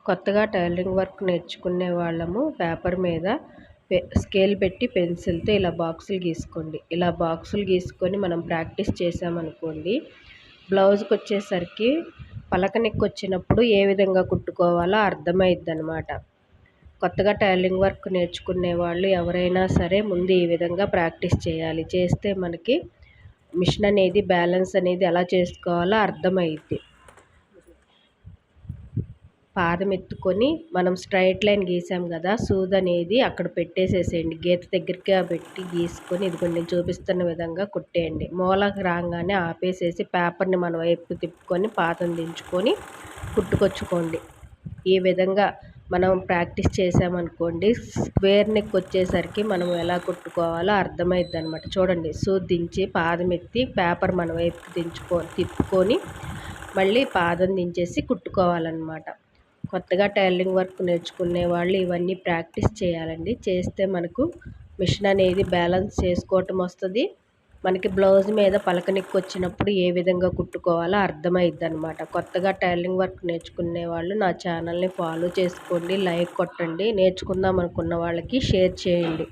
కొత్తగా tailoring work నేర్చుకునే వాళ్ళము పేపర్ మీద స్కేల్ పెట్టి పెన్సిల్తో ఇలా బాక్సులు గీసుకోండి. ఇలా బాక్సులు గీసుకొని మనం ప్రాక్టీస్ చేసామనుకోండి, బ్లౌజ్కి వచ్చేసరికి పలక నెక్ వచ్చినప్పుడు ఏ విధంగా కుట్టుకోవాలో అర్థమైద్ది అనమాట. కొత్తగా టైలరింగ్ వర్క్ నేర్చుకునే వాళ్ళు ఎవరైనా సరే ముందు ఈ విధంగా ప్రాక్టీస్ చేయాలి. చేస్తే మనకి మిషన్ అనేది బ్యాలెన్స్ అనేది ఎలా చేసుకోవాలో అర్థమైద్ది. పాదం ఎత్తుకొని మనం స్ట్రైట్ లైన్ గీసాం కదా, సూది అనేది అక్కడ పెట్టేసేసేయండి. గీత దగ్గరికి పెట్టి గీసుకొని ఇదిగోండి నేను చూపిస్తున్న విధంగా కుట్టేయండి. మూలకు రాగానే ఆపేసేసి పేపర్ని మన వైపు తిప్పుకొని పాదం దించుకొని కుట్టుకొచ్చుకోండి. ఈ విధంగా మనం ప్రాక్టీస్ చేసామనుకోండి, స్క్వేర్ నెక్ వచ్చేసరికి మనం ఎలా కుట్టుకోవాలో అర్థమైద్ది అనమాట. చూడండి, సూది దించి పాదం ఎత్తి పేపర్ మన వైపుకి తిప్పుకొని మళ్ళీ పాదం దించేసి కుట్టుకోవాలన్నమాట. కొత్తగా టైలరింగ్ వర్క్ నేర్చుకునే వాళ్ళు ఇవన్నీ ప్రాక్టీస్ చేయాలండి. చేస్తే మనకు మిషన్ అనేది బ్యాలెన్స్ చేసుకోవటం వస్తుంది. మనకి బ్లౌజ్ మీద పలక నెక్ వచ్చినప్పుడు ఏ విధంగా కుట్టుకోవాలో అర్థమైద్ది అనమాట. కొత్తగా టైలరింగ్ వర్క్ నేర్చుకునే వాళ్ళు నా ఛానల్ని ఫాలో చేసుకోండి, లైక్ కొట్టండి, నేర్చుకుందాం అనుకున్న వాళ్ళకి షేర్ చేయండి.